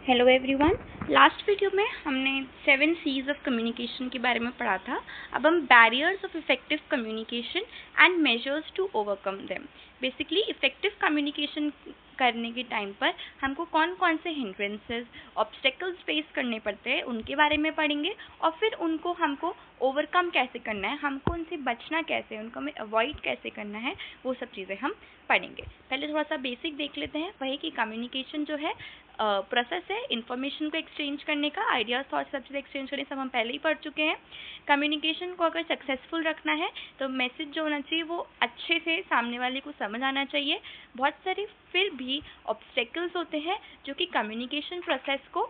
Hello everyone. Last video में हमने 7 C's of communication के बारे में पढ़ा था। अब हम barriers of effective communication and measures to overcome them. Basically effective communication करने के टाइम पर हमको कौन कौन से हिंड्रेंसेस ऑब्स्टेकल्स फेस करने पड़ते हैं उनके बारे में पढ़ेंगे, और फिर उनको हमको ओवरकम कैसे करना है, हमको उनसे बचना कैसे है, उनको हमें अवॉइड कैसे करना है, वो सब चीज़ें हम पढ़ेंगे। पहले थोड़ा सा बेसिक देख लेते हैं। वही कि कम्युनिकेशन जो है प्रोसेस है इन्फॉर्मेशन को एक्सचेंज करने का, आइडियाज थॉट्स सब चीज़ें एक्सचेंज करने, सब हम पहले ही पढ़ चुके हैं। कम्युनिकेशन को अगर सक्सेसफुल रखना है तो मैसेज जो होना चाहिए वो अच्छे से सामने वाले को समझ आना चाहिए। बहुत सारे फिर भी ऑब्स्टेकल्स होते हैं जो कि कम्युनिकेशन प्रोसेस को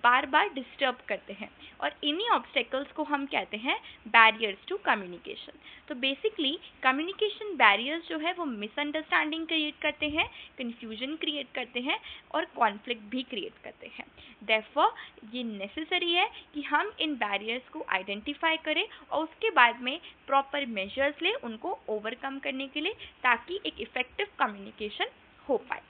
बार बार डिस्टर्ब करते हैं, और इन्हीं ऑब्स्टेकल्स को हम कहते हैं बैरियर्स टू कम्युनिकेशन। तो बेसिकली कम्युनिकेशन बैरियर्स जो है वो मिसअंडरस्टैंडिंग क्रिएट करते हैं, कन्फ्यूजन क्रिएट करते हैं और कॉन्फ्लिक्ट भी क्रिएट करते हैं। देयरफॉर ये नेसेसरी है कि हम इन बैरियर्स को आइडेंटिफाई करें और उसके बाद में प्रॉपर मेजर्स लें उनको ओवरकम करने के लिए, ताकि एक इफेक्टिव कम्युनिकेशन हो पाए।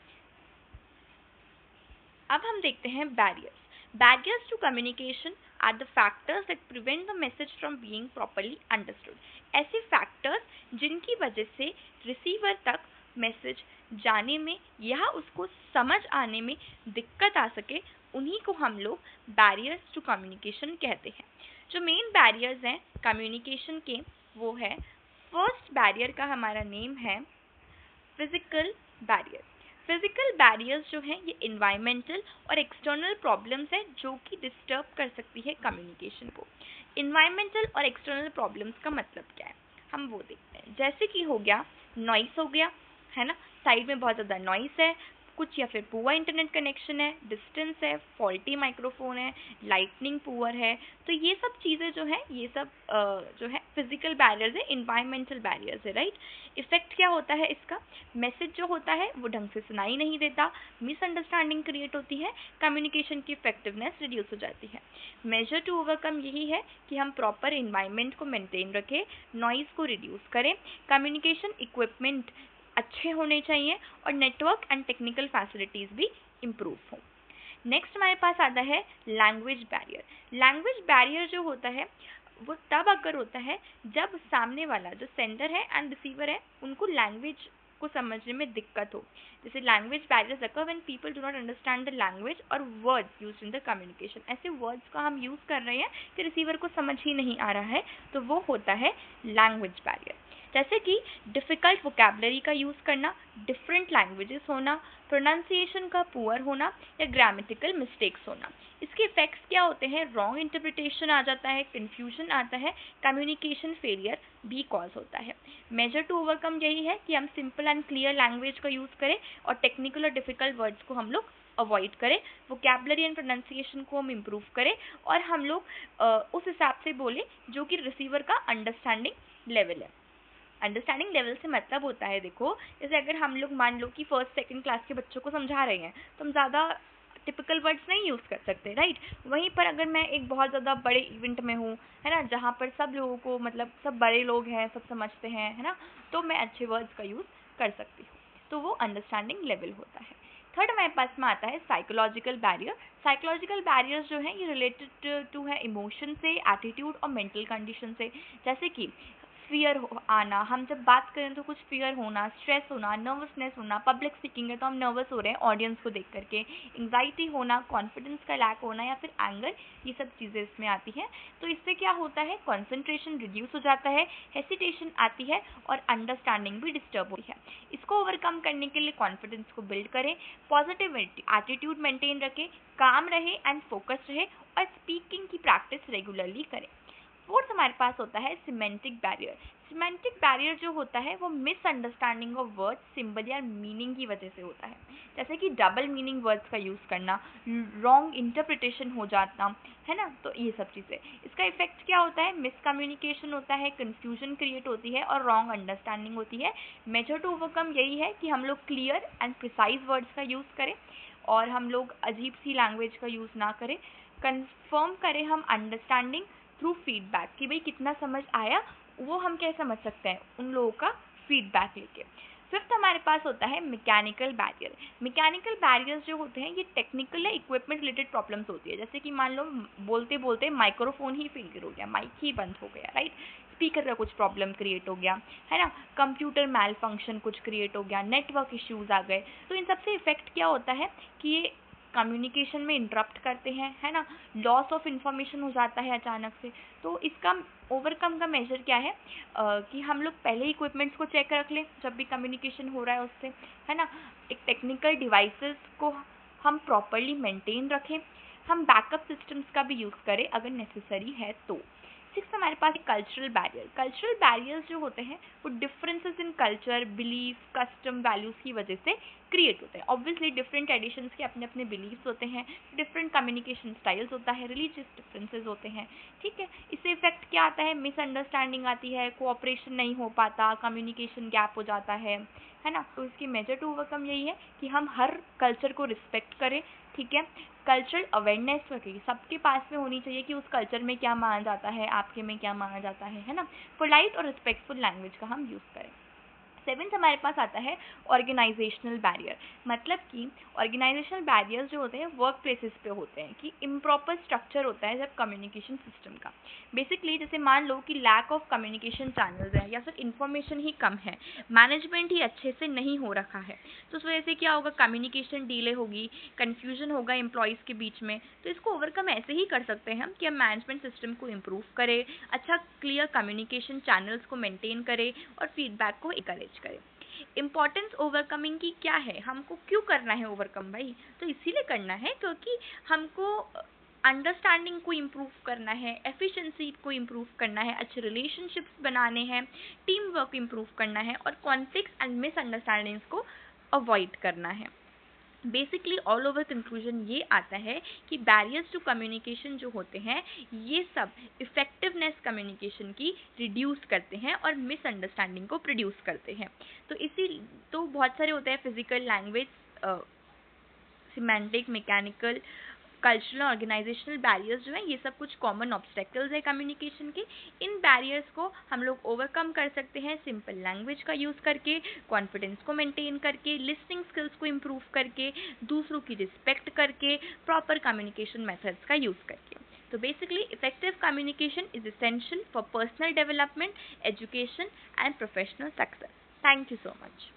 अब हम देखते हैं barriers. Barriers to communication are the factors that prevent the message from being properly understood. ऐसे factors जिनकी वजह से रिसीवर तक मैसेज जाने में या उसको समझ आने में दिक्कत आ सके, उन्हीं को हम लोग बैरियर्स टू कम्युनिकेशन कहते हैं। जो मेन बैरियर्स हैं कम्युनिकेशन के वो है, फर्स्ट बैरियर का हमारा नेम है फिजिकल बैरियर। फिजिकल बैरियर्स जो हैं ये इन्वायरमेंटल और एक्सटर्नल प्रॉब्लम्स हैं जो कि डिस्टर्ब कर सकती है कम्युनिकेशन को। इन्वायरमेंटल और एक्सटर्नल प्रॉब्लम्स का मतलब क्या है, हम वो देखते हैं। जैसे कि हो गया नॉइस, हो गया है ना, साइड में बहुत ज़्यादा नॉइस है कुछ, या फिर पुअर इंटरनेट कनेक्शन है, डिस्टेंस है, फॉल्टी माइक्रोफोन है, लाइटनिंग पुअर है। तो ये सब चीज़ें जो है ये सब जो है फिजिकल बैरियर्स है, इन्वायरमेंटल बैरियर्स है, राइट। इफेक्ट क्या होता है इसका, मैसेज जो होता है वो ढंग से सुनाई नहीं देता, मिसअंडरस्टैंडिंग क्रिएट होती है, कम्युनिकेशन की इफेक्टिवनेस रिड्यूस हो जाती है। मेजर टू ओवरकम यही है कि हम प्रॉपर इन्वायरमेंट को मेंटेन रखें, नॉइज़ को रिड्यूस करें, कम्युनिकेशन इक्विपमेंट अच्छे होने चाहिए और नेटवर्क एंड टेक्निकल फैसिलिटीज़ भी इम्प्रूव हो। नेक्स्ट हमारे पास आता है लैंग्वेज बैरियर। लैंग्वेज बैरियर जो होता है वो तब अगर होता है जब सामने वाला जो सेंडर है एंड रिसीवर है उनको लैंग्वेज को समझने में दिक्कत हो। जैसे language barriers occur when people do not understand the language और words used in the communication. ऐसे वर्ड्स का हम यूज़ कर रहे हैं कि रिसीवर को समझ ही नहीं आ रहा है, तो वो होता है लैंग्वेज बैरियर। जैसे कि डिफ़िकल्ट वोकैबलरी का यूज़ करना, डिफरेंट लैंग्वेजेस होना, प्रोनाउंसिएशन का पुअर होना या ग्रामेटिकल मिस्टेक्स होना। इसके इफेक्ट्स क्या होते हैं, रॉन्ग इंटरप्रिटेशन आ जाता है, कन्फ्यूजन आता है, कम्युनिकेशन फेलियर भी कॉज होता है। मेजर टू ओवरकम यही है कि हम सिंपल एंड क्लियर लैंग्वेज का यूज़ करें और टेक्निकल और डिफ़िकल्ट वर्ड्स को हम लोग अवॉइड करें, वोकैबलरी एंड प्रोनाउंसिएशन को हम इम्प्रूव करें और हम लोग उस हिसाब से बोले जो कि रिसीवर का अंडरस्टैंडिंग लेवल है। अंडरस्टैंडिंग लेवल से मतलब होता है, देखो जैसे अगर हम लोग मान लो कि फर्स्ट सेकंड क्लास के बच्चों को समझा रहे हैं तो हम ज़्यादा टिपिकल वर्ड्स नहीं यूज़ कर सकते, राइट। वहीं पर अगर मैं एक बहुत ज़्यादा बड़े इवेंट में हूँ, है ना, जहाँ पर सब लोगों को मतलब सब बड़े लोग हैं, सब समझते हैं, है ना, तो मैं अच्छे वर्ड्स का यूज़ कर सकती हूँ। तो वो अंडरस्टैंडिंग लेवल होता है। थर्ड हमारे पास में आता है साइकोलॉजिकल बैरियर। साइकोलॉजिकल बैरियर्स जो हैं ये रिलेटेड टू है इमोशन से, एटीट्यूड और मेंटल कंडीशन से। जैसे कि फियर आना, हम जब बात करें तो कुछ फियर होना, स्ट्रेस होना, नर्वसनेस होना, पब्लिक स्पीकिंग है तो हम नर्वस हो रहे हैं ऑडियंस को देख करके, एंग्जाइटी होना, कॉन्फिडेंस का लैक होना या फिर एंगर, ये सब चीज़ें इसमें आती हैं। तो इससे क्या होता है, कंसंट्रेशन रिड्यूस हो जाता है, हेसिटेशन आती है और अंडरस्टैंडिंग भी डिस्टर्ब होती है। इसको ओवरकम करने के लिए कॉन्फिडेंस को बिल्ड करें, पॉजिटिव एटीट्यूड मेंटेन रखें, काम रहे एंड फोकस रहे और स्पीकिंग की प्रैक्टिस रेगुलरली करें। फोर्थ हमारे पास होता है सिमेंटिक बैरियर। सिमेंटिक बैरियर जो होता है वो मिसअंडरस्टैंडिंग ऑफ वर्ड, सिंबल या मीनिंग की वजह से होता है। जैसे कि डबल मीनिंग वर्ड्स का यूज़ करना, रॉन्ग इंटरप्रिटेशन हो जाना, है ना, तो ये सब चीज़ें। इसका इफेक्ट क्या होता है, मिसकम्युनिकेशन होता है, कन्फ्यूजन क्रिएट होती है और रॉन्ग अंडरस्टैंडिंग होती है। मेजर टू ओवरकम यही है कि हम लोग क्लियर एंड प्रिसाइज वर्ड्स का यूज़ करें और हम लोग अजीब सी लैंग्वेज का यूज़ ना करें, कंफर्म करें हम अंडरस्टैंडिंग थ्रू फीडबैक कि भाई कितना समझ आया, वो हम कैसे समझ सकते हैं, उन लोगों का फीडबैक लेके। फिफ्थ हमारे पास होता है मैकेनिकल बैरियर। मैकेनिकल बैरियर्स जो होते हैं ये टेक्निकल या इक्विपमेंट रिलेटेड प्रॉब्लम्स होती है, जैसे कि मान लो बोलते बोलते माइक्रोफोन ही फेलियर हो गया, माइक ही बंद हो गया, राइट, स्पीकर का कुछ प्रॉब्लम क्रिएट हो गया, है ना, कंप्यूटर मैल फंक्शन कुछ क्रिएट हो गया, नेटवर्क इश्यूज आ गए। तो इन सबसे इफेक्ट क्या होता है कि ये कम्युनिकेशन में इंटरप्ट करते हैं, है ना, लॉस ऑफ इंफॉर्मेशन हो जाता है अचानक से। तो इसका ओवरकम का मेजर क्या है कि हम लोग पहले इक्विपमेंट्स को चेक रख लें जब भी कम्युनिकेशन हो रहा है उससे, है ना, एक टेक्निकल डिवाइसेस को हम प्रॉपरली मेंटेन रखें, हम बैकअप सिस्टम्स का भी यूज़ करें अगर नेसेसरी है तो। सिक्स हमारे पास कल्चरल बैरियर। कल्चरल बैरियर्स जो होते हैं वो differences in culture, belief, custom, values की वजह से क्रिएट होते हैं। ऑब्वियसली डिफरेंट एडिशंस के अपने अपने बिलीव्स होते हैं, डिफरेंट कम्युनिकेशन स्टाइल्स होता है, रिलीजियस डिफरेंसेस होते हैं, ठीक है। इससे इफेक्ट क्या आता है, मिसअंडरस्टैंडिंग आती है, कोऑपरेशन नहीं हो पाता, कम्युनिकेशन गैप हो जाता है ना। तो इसकी मेजर टू ओवरकम यही है कि हम हर कल्चर को रिस्पेक्ट करें, ठीक है। कल्चरल अवेयरनेस रखें, सबके पास में होनी चाहिए कि उस कल्चर में क्या माना जाता है, आपके में क्या माना जाता है ना। पोलाइट और रिस्पेक्टफुल लैंग्वेज का हम यूज़ करें। सेवेंथ हमारे पास आता है ऑर्गेनाइजेशनल बैरियर। मतलब कि ऑर्गेनाइजेशनल बैरियर्स जो होते हैं वर्क प्लेसेस पे होते हैं कि इम्प्रॉपर स्ट्रक्चर होता है जब कम्युनिकेशन सिस्टम का। बेसिकली जैसे मान लो कि लैक ऑफ कम्युनिकेशन चैनल्स है या फिर इंफॉर्मेशन ही कम है, मैनेजमेंट ही अच्छे से नहीं हो रखा है, तो उस वजह से क्या होगा, कम्युनिकेशन डिले होगी, कन्फ्यूजन होगा एम्प्लॉयज़ के बीच में। तो इसको ओवरकम ऐसे ही कर सकते हैं हम कि हम मैनेजमेंट सिस्टम को इम्प्रूव करें, अच्छा क्लियर कम्युनिकेशन चैनल्स को मेंटेन करें और फीडबैक को encourage करें। इम्पॉर्टेंस ओवरकमिंग की क्या है, हमको क्यों करना है ओवरकम भाई, तो इसीलिए करना है क्योंकि हमको अंडरस्टैंडिंग को इम्प्रूव करना है, एफिशिएंसी को इम्प्रूव करना है, अच्छे रिलेशनशिप्स बनाने हैं, टीम वर्क इम्प्रूव करना है और कॉन्फ्लिक्ट्स एंड मिसअंडरस्टैंडिंग्स को अवॉइड करना है। बेसिकली ऑल ओवर कंक्लूजन ये आता है कि बैरियर्स टू कम्युनिकेशन जो होते हैं ये सब इफेक्टिवनेस कम्युनिकेशन की रिड्यूस करते हैं और मिसअंडरस्टैंडिंग को प्रोड्यूस करते हैं। तो बहुत सारे होते हैं, physical, language, semantic, mechanical, cultural, organisational barriers जो हैं ये सब कुछ कॉमन ऑब्स्टेकल्स है कम्युनिकेशन के। इन बैरियर्स को हम लोग ओवरकम कर सकते हैं सिंपल लैंग्वेज का यूज़ करके, कॉन्फिडेंस को मेंटेन करके, लिसनिंग स्किल्स को इम्प्रूव करके, दूसरों की रिस्पेक्ट करके, प्रॉपर कम्युनिकेशन मेथड्स का यूज़ करके। तो basically effective communication is essential for personal development, education and professional success. Thank you so much.